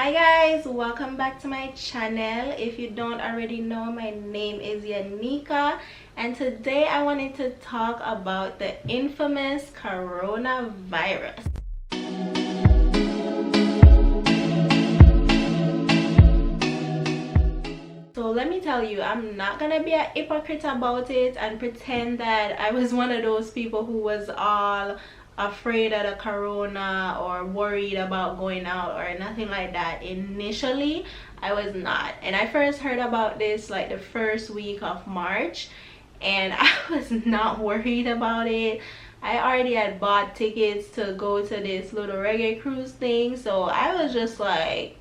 Hi guys, welcome back to my channel. If you don't already know, my name is Yanika, and today I wanted to talk about the infamous coronavirus. So let me tell you, I'm not gonna be a hypocrite about it and pretend that I was one of those people who was all afraid of the corona or worried about going out or nothing like that. Initially, I was not, and I first heard about this like the first week of March, and I was not worried about it. I already had bought tickets to go to this little reggae cruise thing, so I was just like,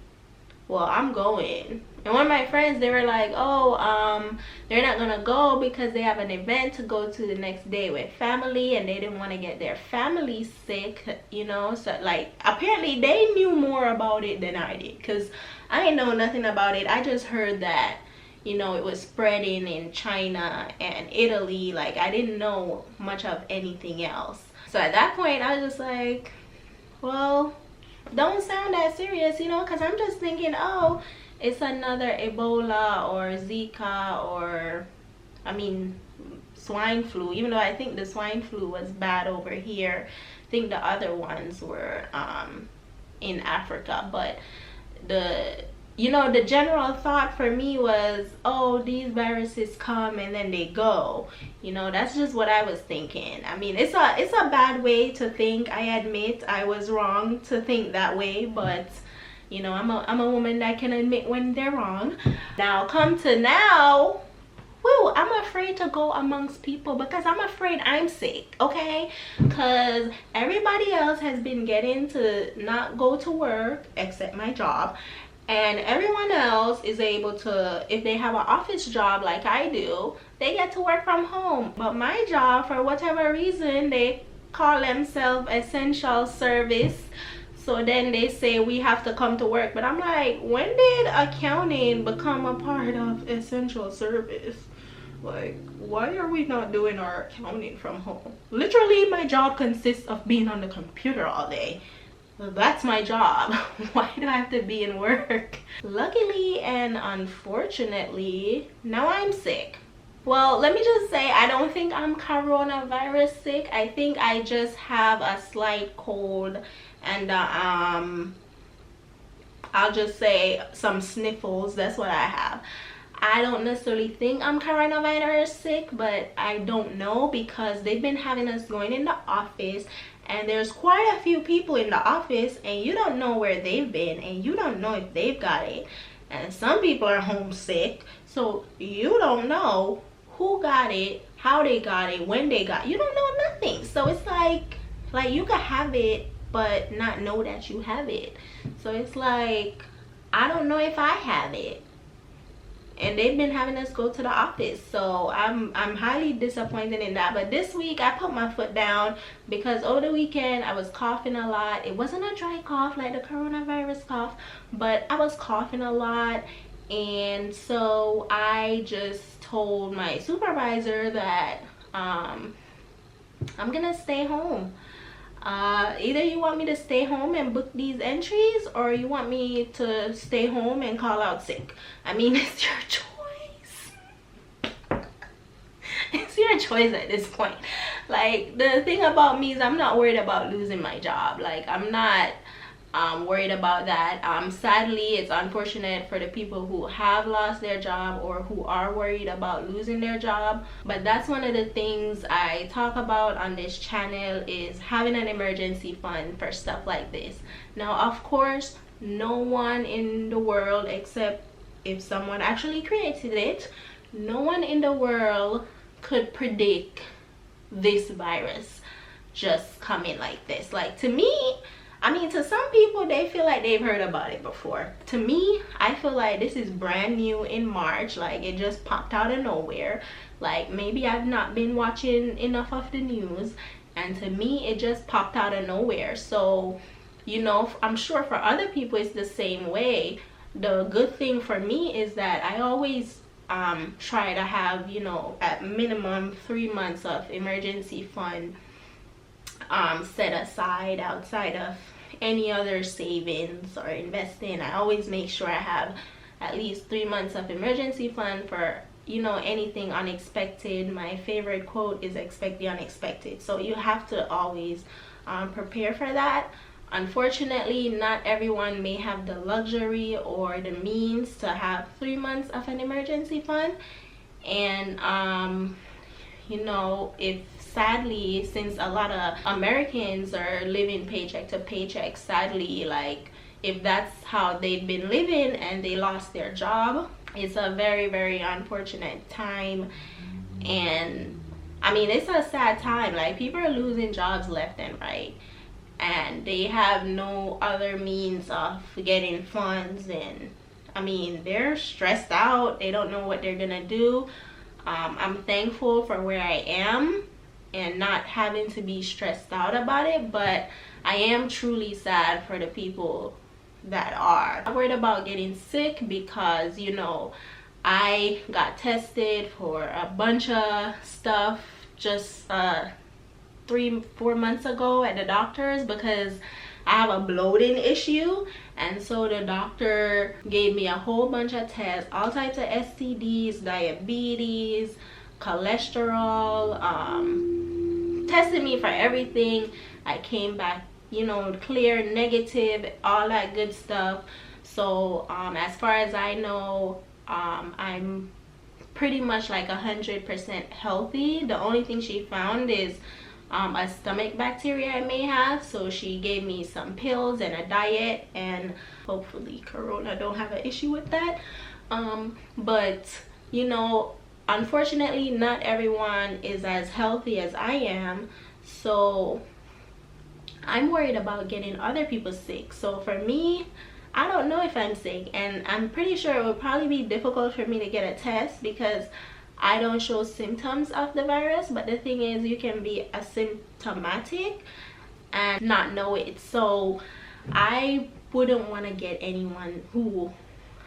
well, I'm going. And one of my friends, they were like, oh, they're not gonna go because they have an event to go to the next day with family, and they didn't want to get their family sick, you know. So like, apparently they knew more about it than I did, because I didn't know nothing about it. I just heard that, you know, it was spreading in China and Italy. Like, I didn't know much of anything else. So at that point, I was just like, well, don't sound that serious, you know, because I'm just thinking, oh, it's another Ebola or Zika or, I mean, swine flu. Even though I think the swine flu was bad over here, I think the other ones were in Africa. But the general thought for me was, oh, these viruses come and then they go. You know, that's just what I was thinking. I mean, it's a bad way to think. I admit I was wrong to think that way, but you know, I'm a woman that can admit when they're wrong. Now, come to now, woo, I'm afraid to go amongst people because I'm afraid I'm sick, okay? Because everybody else has been getting to not go to work except my job. And everyone else is able to, if they have an office job like I do, they get to work from home. But my job, for whatever reason, they call themselves essential service. So then they say we have to come to work. But I'm like, when did accounting become a part of essential service? Like, why are we not doing our accounting from home? Literally, my job consists of being on the computer all day. That's my job. Why do I have to be in work? Luckily and unfortunately, now I'm sick. Well, let me just say, I don't think I'm coronavirus sick. I think I just have a slight cold and I'll just say some sniffles. That's what I have. I don't necessarily think I'm coronavirus sick, but I don't know because they've been having us going in the office, and there's quite a few people in the office, and you don't know where they've been, and you don't know if they've got it. And some people are homesick, so you don't know who got it, how they got it, when they got it. You don't know nothing. So it's like you could have it but not know that you have it. So it's like, I don't know if I have it. And they've been having us go to the office, so I'm highly disappointed in that. But this week I put my foot down because over the weekend I was coughing a lot. It wasn't a dry cough like the coronavirus cough, but I was coughing a lot, and so I just told my supervisor that I'm gonna stay home. Either you want me to stay home and book these entries, or you want me to stay home and call out sick. I mean, it's your choice. It's your choice at this point. Like, the thing about me is I'm not worried about losing my job. Like, I'm not worried about that. Sadly, it's unfortunate for the people who have lost their job or who are worried about losing their job. But that's one of the things I talk about on this channel, is having an emergency fund for stuff like this. Now, of course, no one in the world, except if someone actually created it, no one in the world could predict this virus just coming like this. Like, to me, I mean, to some people, they feel like they've heard about it before. To me, I feel like this is brand new in March. Like, it just popped out of nowhere. Like, maybe I've not been watching enough of the news, and to me, it just popped out of nowhere. So, you know, I'm sure for other people it's the same way. The good thing for me is that I always try to have, you know, at minimum 3 months of emergency fund set aside outside of any other savings or investing. I always make sure I have at least 3 months of emergency fund for, you know, anything unexpected. My favorite quote is expect the unexpected. So you have to always prepare for that. Unfortunately, not everyone may have the luxury or the means to have 3 months of an emergency fund. And you know, if sadly, since a lot of Americans are living paycheck to paycheck, sadly, like if that's how they've been living and they lost their job, it's a very, very unfortunate time. And I mean, it's a sad time. Like, people are losing jobs left and right, and they have no other means of getting funds. And I mean, they're stressed out. They don't know what they're gonna do. I'm thankful for where I am and not having to be stressed out about it, but I am truly sad for the people that are. I'm worried about getting sick because, you know, I got tested for a bunch of stuff just 3-4 months ago at the doctor's because I have a bloating issue. And so the doctor gave me a whole bunch of tests, all types of STDs, diabetes, cholesterol, tested me for everything. I came back, you know, clear, negative, all that good stuff. So as far as I know, I'm pretty much like 100% healthy. The only thing she found is a stomach bacteria I may have, so she gave me some pills and a diet, and hopefully corona don't have an issue with that. But you know, unfortunately, not everyone is as healthy as I am, so I'm worried about getting other people sick. So for me, I don't know if I'm sick, and I'm pretty sure it would probably be difficult for me to get a test because I don't show symptoms of the virus. But the thing is, you can be asymptomatic and not know it. So I wouldn't want to get anyone who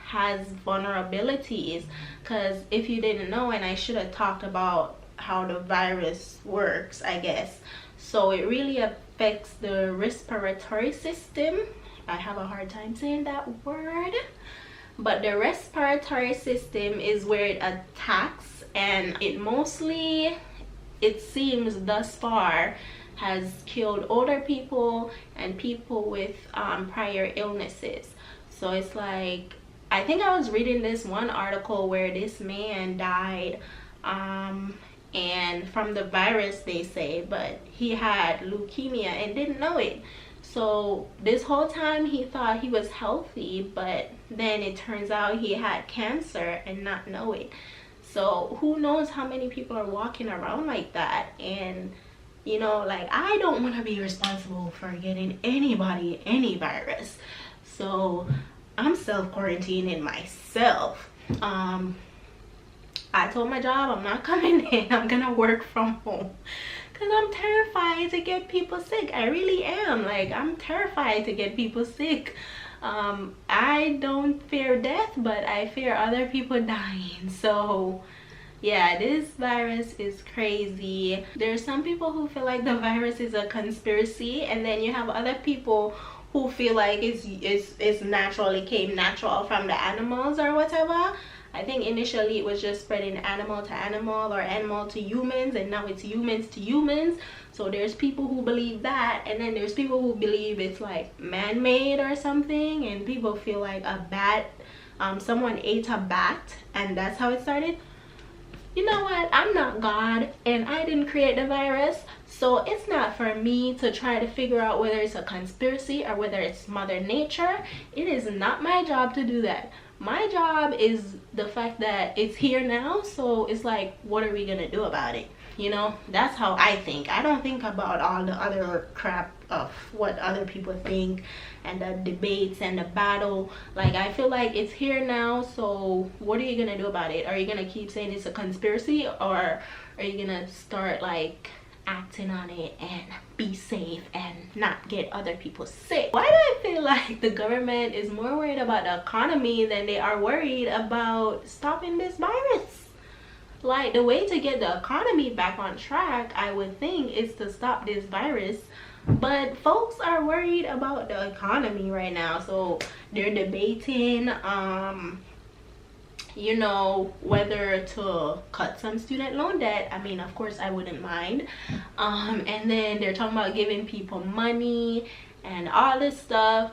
has vulnerabilities, because if you didn't know, and I should have talked about how the virus works, I guess. So it really affects the respiratory system. I have a hard time saying that word, but the respiratory system is where it attacks, and it mostly, it seems thus far, has killed older people and people with prior illnesses. So it's like, I think I was reading this one article where this man died and from the virus, they say, but he had leukemia and didn't know it. So this whole time he thought he was healthy, but then it turns out he had cancer and not know it. So who knows how many people are walking around like that. And you know, like, I don't want to be responsible for getting anybody any virus, so I'm self-quarantining myself. I told my job I'm not coming in, I'm gonna work from home, because I'm terrified to get people sick. I really am. Like, I'm terrified to get people sick. I don't fear death, but I fear other people dying. So yeah, this virus is crazy. There's some people who feel like the virus is a conspiracy, and then you have other people who feel like it's naturally came natural from the animals or whatever. I think initially it was just spreading animal to animal or animal to humans, and now it's humans to humans. So there's people who believe that, and then there's people who believe it's like man-made or something, and people feel like a bat, someone ate a bat and that's how it started. You know what? I'm not God, and I didn't create the virus, so it's not for me to try to figure out whether it's a conspiracy or whether it's Mother Nature. It is not my job to do that. My job is the fact that it's here now, so it's like, what are we gonna do about it? You know, that's how I think. I don't think about all the other crap of what other people think and the debates and the battle. Like, I feel like it's here now, so what are you gonna do about it? Are you gonna keep saying it's a conspiracy, or are you gonna start like acting on it and be safe and not get other people sick? Why do I feel like the government is more worried about the economy than they are worried about stopping this virus? Like, the way to get the economy back on track, I would think, is to stop this virus. But folks are worried about the economy right now, so they're debating you know, whether to cut some student loan debt. I mean, of course I wouldn't mind. And then they're talking about giving people money and all this stuff,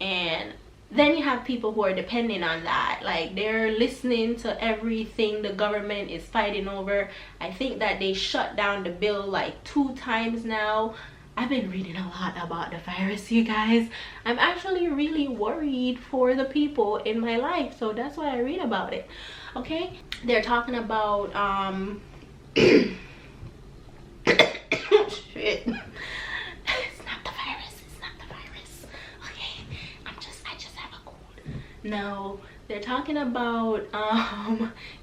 and then you have people who are depending on that, like they're listening to everything the government is fighting over. I think that they shut down the bill like 2 times now. I've been reading a lot about the virus, you guys. I'm actually really worried for the people in my life, so that's why I read about it. Okay, they're talking about shit. No, they're talking about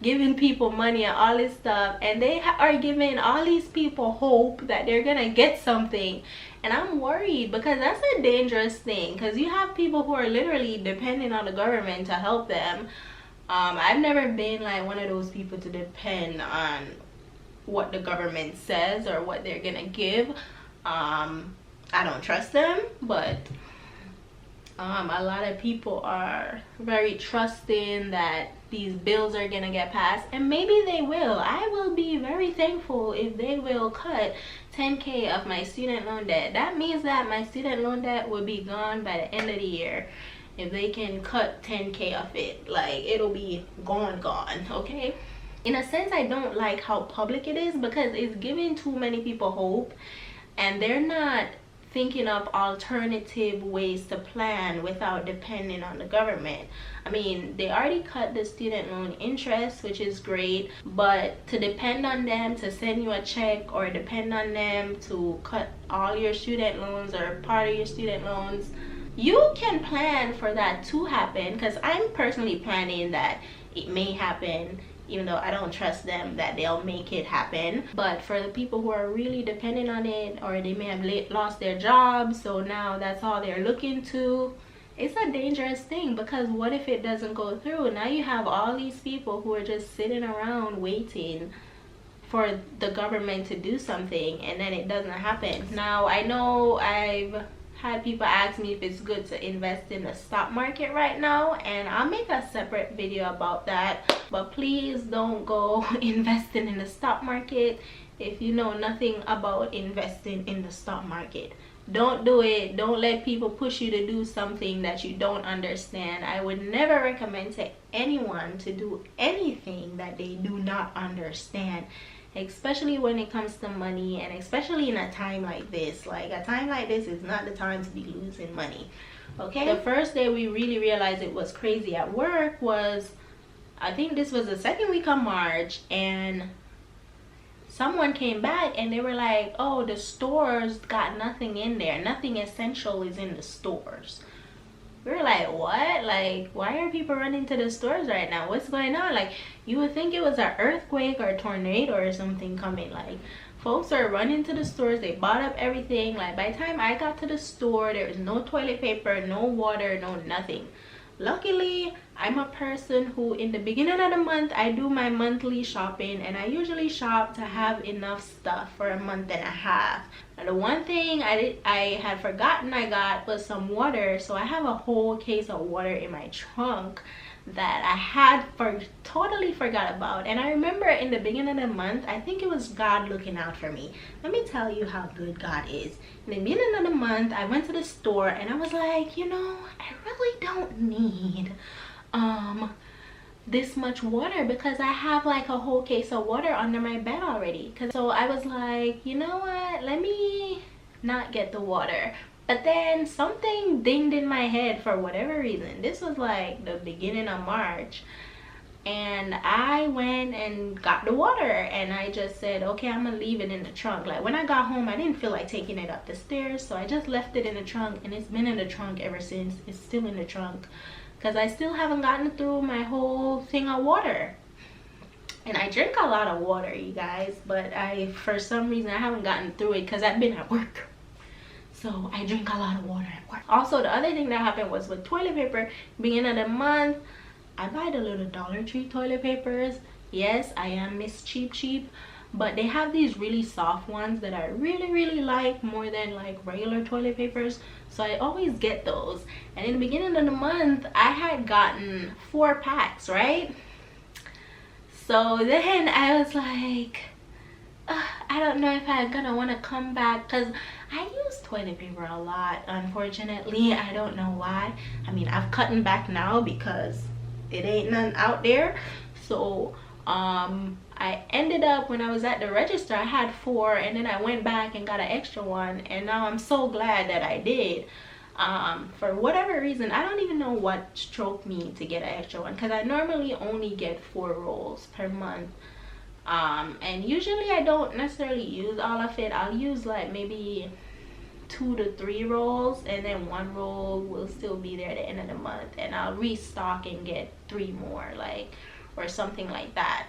giving people money and all this stuff, and they are giving all these people hope that they're gonna get something, and I'm worried because that's a dangerous thing, because you have people who are literally depending on the government to help them. I've never been like one of those people to depend on what the government says or what they're gonna give. I don't trust them, but a lot of people are very trusting that these bills are gonna get passed, and maybe they will. I will be very thankful if they will cut 10K of my student loan debt. That means that my student loan debt will be gone by the end of the year. If they can cut 10K of it, like, it'll be gone, okay? In a sense, I don't like how public it is, because it's giving too many people hope, and they're not thinking of alternative ways to plan without depending on the government. I mean, they already cut the student loan interest, which is great, but to depend on them to send you a check, or depend on them to cut all your student loans or part of your student loans, you can plan for that to happen, because I'm personally planning that it may happen, even though I don't trust them that they'll make it happen. But for the people who are really dependent on it, or they may have lost their jobs, so now that's all they're looking to, it's a dangerous thing, because what if it doesn't go through? Now you have all these people who are just sitting around waiting for the government to do something, and then it doesn't happen. Now, I know I've had people ask me if it's good to invest in the stock market right now, and I'll make a separate video about that. But please don't go investing in the stock market if you know nothing about investing in the stock market. Don't do it. Don't let people push you to do something that you don't understand. I would never recommend to anyone to do anything that they do not understand, especially when it comes to money, and especially in a time like this. Like, a time like this is not the time to be losing money, okay? The first day we really realized it was crazy at work was, I think this was the second week of March, and someone came back and they were like, oh, the stores got nothing in there, nothing essential is in the stores. We were like, what? Like, why are people running to the stores right now? What's going on? Like, you would think it was an earthquake or a tornado or something coming. Like, folks are running to the stores. They bought up everything. Like, by the time I got to the store, there was no toilet paper, no water, no nothing. Luckily, I'm a person who, in the beginning of the month, I do my monthly shopping, and I usually shop to have enough stuff for a month and a half. Now, the one thing I had forgotten I got was some water, so I have a whole case of water in my trunk that I had totally forgot about. And I remember in the beginning of the month, I think it was God looking out for me. Let me tell you how good God is. In the beginning of the month, I went to the store and I was like, you know, I really don't need this much water, because I have like a whole case of water under my bed already. So I was like, you know what, let me not get the water. But then something dinged in my head for whatever reason. This was like the beginning of March, and I went and got the water, and I just said, okay, I'm gonna leave it in the trunk. Like, when I got home, I didn't feel like taking it up the stairs, so I just left it in the trunk, and it's been in the trunk ever since. It's still in the trunk because I still haven't gotten through my whole thing of water. And I drink a lot of water, you guys, but for some reason I haven't gotten through it because I've been at work. So I drink a lot of water at work. Also, the other thing that happened was with toilet paper. Beginning of the month, I buy the little Dollar Tree toilet papers. Yes, I am Miss Cheap. but they have these really soft ones that I really like more than like regular toilet papers, so I always get those. And in the beginning of the month I had gotten 4 packs, right? So then I was like, I don't know if I'm gonna want to come back, because I use toilet paper a lot, unfortunately. I don't know why. I mean, I've cutting back now because it ain't none out there. So I ended up, when I was at the register, I had 4, and then I went back and got an extra one, and now I'm so glad that I did. For whatever reason, I don't even know what stroked me to get an extra one, because I normally only get 4 rolls per month. And usually I don't necessarily use all of it. I'll use like maybe 2 to 3 rolls, and then 1 roll will still be there at the end of the month, and I'll restock and get 3 more, like, or something like that.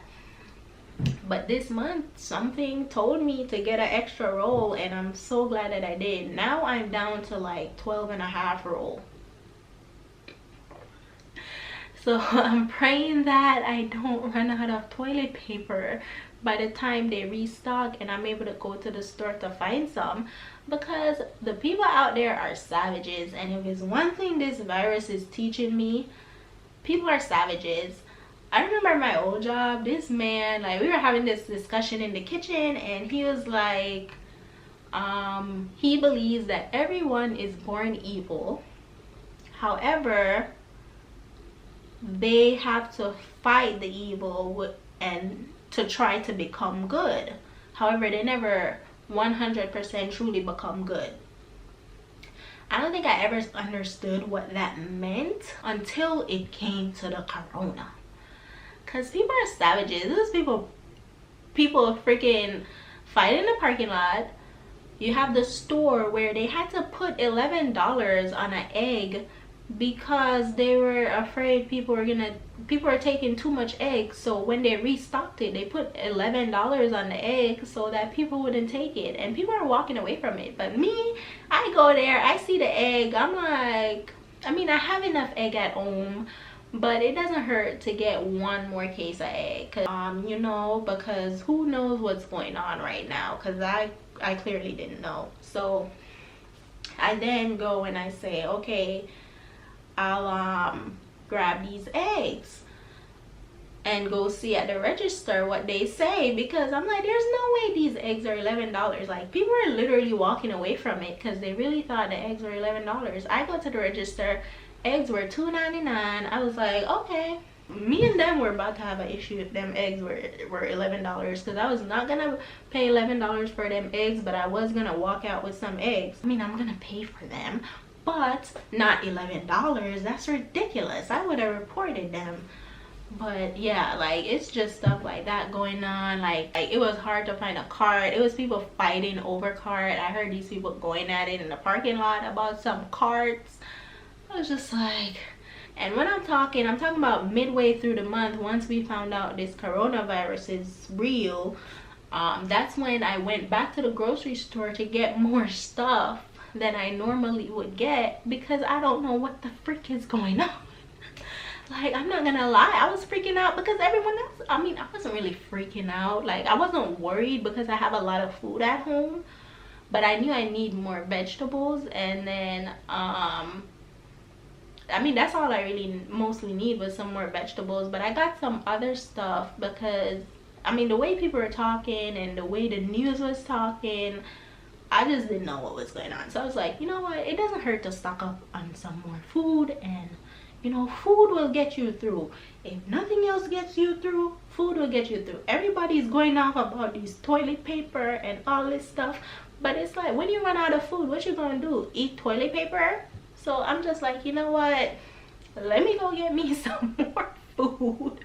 But this month something told me to get an extra roll, and I'm so glad that I did. Now I'm down to like 12.5 roll. So I'm praying that I don't run out of toilet paper by the time they restock and I'm able to go to the store to find some, because the people out there are savages. And if it's one thing this virus is teaching me, people are savages. I remember my old job, this man, like, we were having this discussion in the kitchen, and he was like, he believes that everyone is born evil. However, they have to fight the evil and to try to become good. However, they never 100% truly become good. I don't think I ever understood what that meant until it came to the corona. Because people are savages. These people freaking fight in the parking lot. You have the store where they had to put $11 on an egg because they were afraid people were taking too much eggs. So when they restocked it, they put $11 on the egg so that people wouldn't take it, and people are walking away from it. But me, I go there, I see the egg, I'm like, I mean, I have enough egg at home, but it doesn't hurt to get 1 more case of egg, you know, because who knows what's going on right now, because I clearly didn't know. So I then go and I say, okay, I'll grab these eggs and go see at the register what they say, because I'm like, there's no way these eggs are $11. Like, people are literally walking away from it because they really thought the eggs were $11. I go to the register, eggs were $2.99. I was like, okay. Me and them were about to have an issue if them eggs were $11, because I was not gonna pay $11 for them eggs, but I was gonna walk out with some eggs. I mean, I'm gonna pay for them, but not $11. That's ridiculous. I would have reported them. But yeah, like, it's just stuff like that going on. Like it was hard to find a cart. It was people fighting over cart. I heard these people going at it in the parking lot about some carts. I was just like, and when I'm talking about midway through the month, once we found out this coronavirus is real, that's when I went back to the grocery store to get more stuff than I normally would get, because I don't know what the freak is going on. Like, I'm not gonna lie, I was freaking out because everyone else, I mean, I wasn't really freaking out. Like, I wasn't worried because I have a lot of food at home, but I knew I need more vegetables. And then I mean, that's all I really mostly need was some more vegetables. But I got some other stuff because, I mean, the way people were talking and the way the news was talking, I just didn't know what was going on. So I was like, you know what, it doesn't hurt to stock up on some more food. And you know, food will get you through. If nothing else gets you through, food will get you through. Everybody's going off about these toilet paper and all this stuff, but it's like, when you run out of food, what you gonna do? Eat toilet paper? So I'm just like, you know what, let me go get me some more food.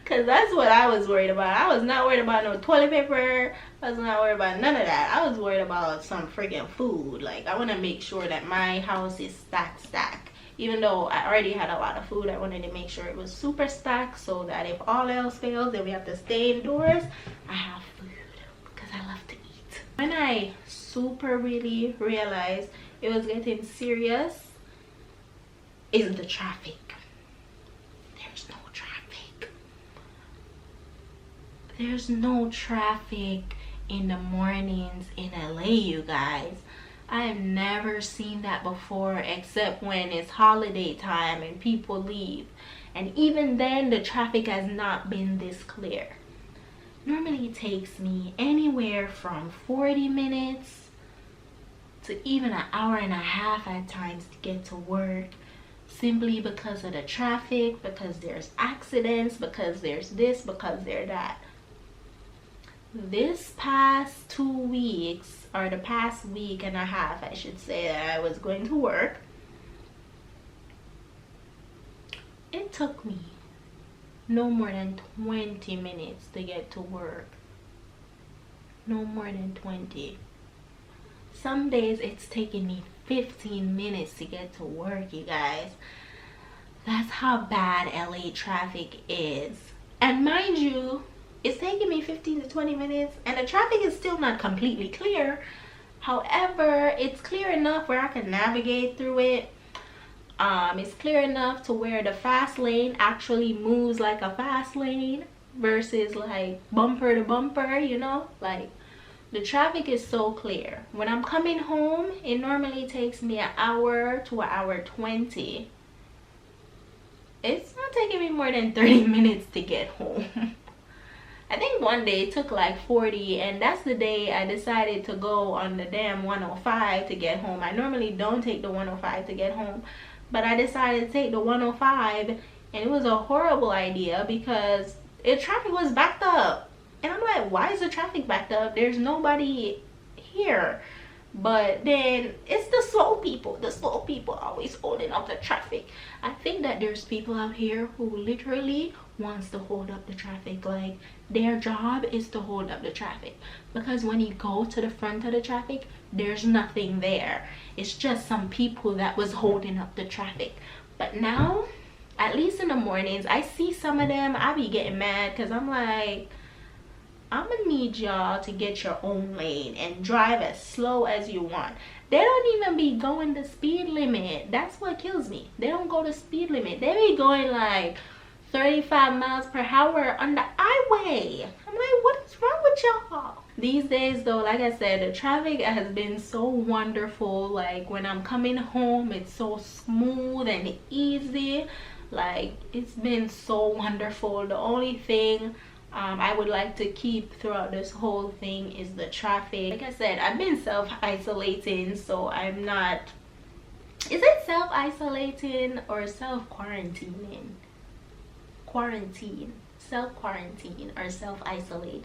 Because that's what I was worried about. I was not worried about no toilet paper. I was not worried about none of that. I was worried about some freaking food. Like, I want to make sure that my house is stacked. Even though I already had a lot of food, I wanted to make sure it was super stacked so that if all else fails and we have to stay indoors, I have food, because I love to eat. When I super really realized it was getting serious is the traffic. There's no traffic. There's no traffic in the mornings in LA, you guys. I have never seen that before, except when it's holiday time and people leave. And even then, the traffic has not been this clear. Normally it takes me anywhere from 40 minutes to even an hour and a half at times to get to work, simply because of the traffic, because there's accidents, because there's this, because there's that. This past 2 weeks, or the past week and a half, I should say, that I was going to work, it took me no more than 20 minutes to get to work. No more than 20. Some days it's taking me 15 minutes to get to work, you guys. That's how bad LA traffic is. And mind you, it's taking me 15 to 20 minutes and the traffic is still not completely clear. However, it's clear enough where I can navigate through it. It's clear enough to where the fast lane actually moves like a fast lane versus like bumper to bumper, you know? Like, the traffic is so clear. When I'm coming home, it normally takes me an hour to an hour 20. It's not taking me more than 30 minutes to get home. I think one day it took like 40, and that's the day I decided to go on the damn 105 to get home. I normally don't take the 105 to get home, but I decided to take the 105, and it was a horrible idea because the traffic was backed up. And I'm like, why is the traffic backed up? There's nobody here. But then it's the slow people. The slow people always holding up the traffic. I think that there's people out here who literally wants to hold up the traffic. Like, their job is to hold up the traffic. Because when you go to the front of the traffic, there's nothing there. It's just some people that was holding up the traffic. But now, at least in the mornings, I see some of them. I be getting mad because I'm like, I'm gonna need y'all to get your own lane and drive as slow as you want. They don't even be going the speed limit. That's what kills me. They don't go the speed limit. They be going like 35 miles per hour on the highway. I'm like, what is wrong with y'all? These days though, like I said, the traffic has been so wonderful. Like, when I'm coming home, it's so smooth and easy. Like, it's been so wonderful. The only thing I would like to keep throughout this whole thing is the traffic. Like I said, I've been self-isolating, so I'm not, is it self-isolating or self-quarantining? Self-quarantine or self-isolate,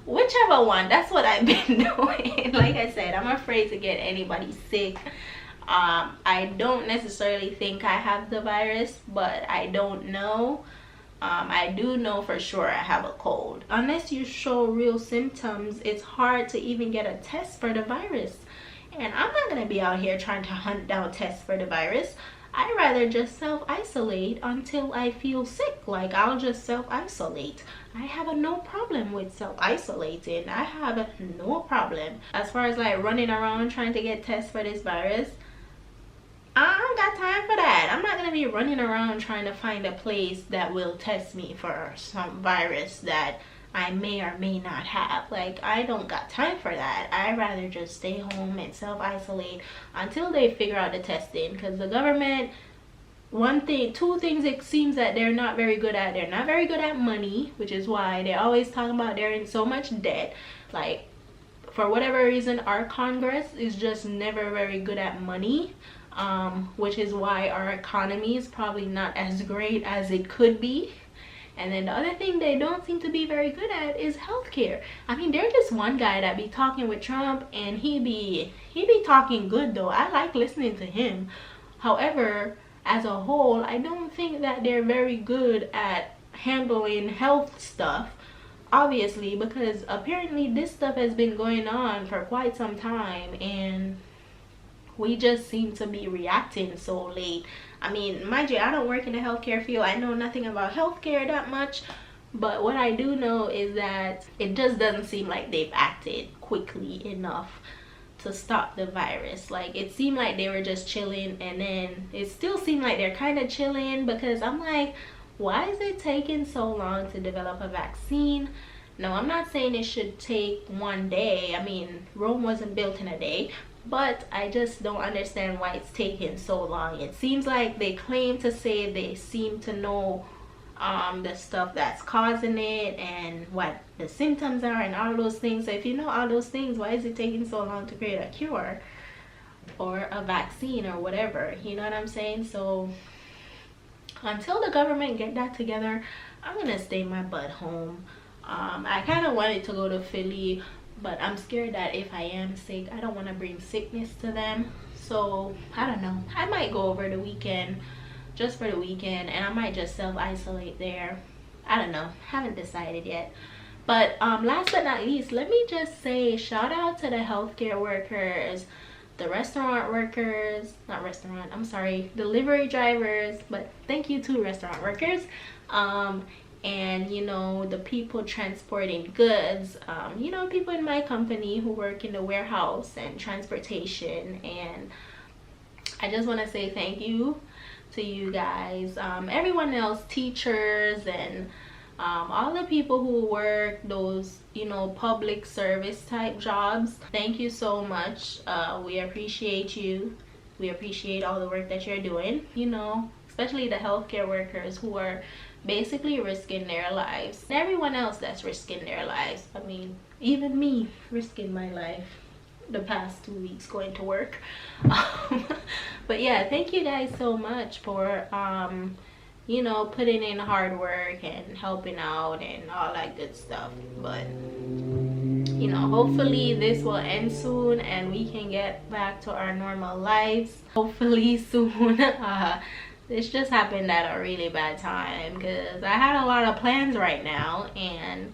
whichever one. That's what I've been doing. Like I said, I'm afraid to get anybody sick. I don't necessarily think I have the virus, but I don't know. I do know for sure I have a cold. Unless you show real symptoms, it's hard to even get a test for the virus. And I'm not going to be out here trying to hunt down tests for the virus. I'd rather just self-isolate until I feel sick. Like, I'll just self-isolate. I have no problem with self-isolating. I have no problem. As far as like running around trying to get tests for this virus, I don't got time for that. I'm not gonna be running around trying to find a place that will test me for some virus that I may or may not have. Like, I don't got time for that. I'd rather just stay home and self-isolate until they figure out the testing. Because the government, two things it seems that they're not very good at. They're not very good at money, which is why they're always talking about they're in so much debt. Like, for whatever reason, our Congress is just never very good at money. Which is why our economy is probably not as great as it could be. And then the other thing they don't seem to be very good at is healthcare. I mean, there's this one guy that be talking with Trump, and he be talking good though. I like listening to him. However, as a whole, I don't think that they're very good at handling health stuff. Obviously, because apparently this stuff has been going on for quite some time, and we just seem to be reacting so late. I mean, mind you, I don't work in the healthcare field. I know nothing about healthcare that much. But what I do know is that it just doesn't seem like they've acted quickly enough to stop the virus. Like, it seemed like they were just chilling, and then it still seemed like they're kind of chilling, because I'm like, why is it taking so long to develop a vaccine? No, I'm not saying it should take one day. I mean, Rome wasn't built in a day, but I just don't understand why it's taking so long. It seems like they claim to say they seem to know the stuff that's causing it and what the symptoms are and all those things. So if you know all those things, why is it taking so long to create a cure or a vaccine or whatever? You know what I'm saying? So until the government get that together, I'm gonna stay my butt home. I kind of wanted to go to Philly, but I'm scared that if I am sick, I don't want to bring sickness to them. So I don't know, I might go over the weekend, just for the weekend, and I might just self-isolate there. I don't know, haven't decided yet. But last but not least, let me just say shout out to the healthcare workers, the restaurant workers, not restaurant, I'm sorry, delivery drivers, but thank you to restaurant workers, and you know, the people transporting goods, you know, people in my company who work in the warehouse and transportation. And I just want to say thank you to you guys, everyone else, teachers, and all the people who work those, you know, public service type jobs. Thank you so much. We appreciate you. We appreciate all the work that you're doing, you know, especially the healthcare workers who are basically risking their lives, and everyone else that's risking their lives. I mean, even me risking my life the past 2 weeks going to work. But yeah, thank you guys so much for you know, putting in hard work and helping out and all that good stuff. But you know, hopefully this will end soon and we can get back to our normal lives, hopefully soon. This just happened at a really bad time because I had a lot of plans right now, and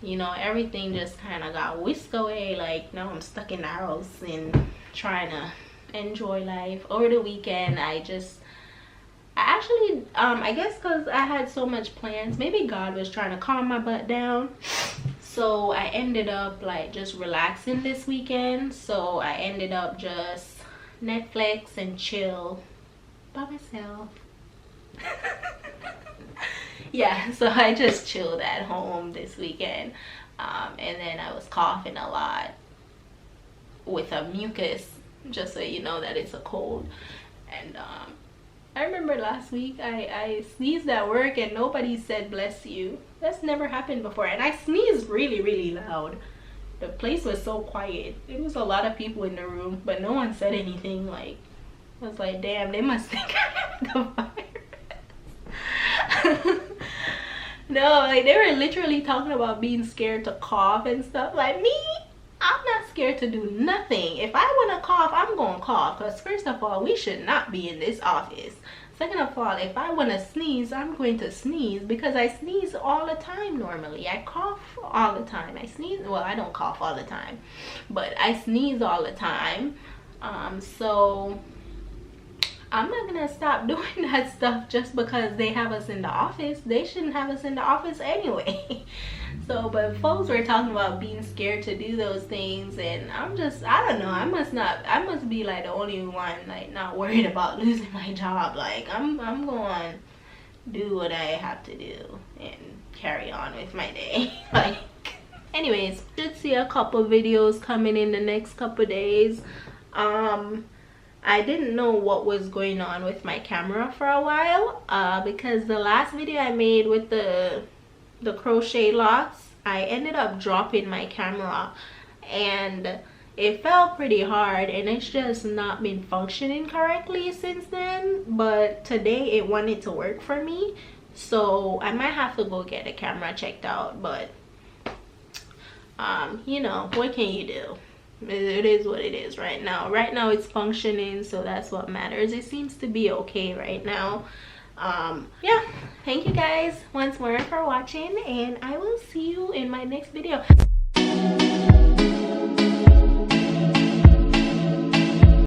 you know, everything just kind of got whisked away. Like now I'm stuck in the house and trying to enjoy life. Over the weekend I actually I guess because I had so much plans, maybe God was trying to calm my butt down, so I ended up like just relaxing this weekend. So I ended up just Netflix and chill by myself. Yeah, so I just chilled at home this weekend, and then I was coughing a lot with a mucus, just so you know that it's a cold. And I remember last week I sneezed at work and nobody said bless you. That's never happened before, and I sneezed really loud. The place was so quiet. There was a lot of people in the room, but no one said anything. Like, I was like, damn, they must think I have the virus. No, like they were literally talking about being scared to cough and stuff. Like me, I'm not scared to do nothing. If I want to cough, I'm going to cough. Because first of all, we should not be in this office. Second of all, if I want to sneeze, I'm going to sneeze because I sneeze all the time normally. I cough all the time. I sneeze, well, I don't cough all the time, but I sneeze all the time. So I'm not gonna stop doing that stuff just because they have us in the office. They shouldn't have us in the office anyway. So, but folks were talking about being scared to do those things, and I don't know, I must be like the only one like not worried about losing my job. Like I'm going to do what I have to do and carry on with my day. Like, anyways, should see a couple videos coming in the next couple days. I didn't know what was going on with my camera for a while, because the last video I made with the crochet locks, I ended up dropping my camera and it fell pretty hard, and it's just not been functioning correctly since then. But today it wanted to work for me, so I might have to go get the camera checked out. But you know, what can you do? It is what it is right now. Right now it's functioning, so that's what matters. It seems to be okay right now. Yeah, thank you guys once more for watching, and I will see you in my next video.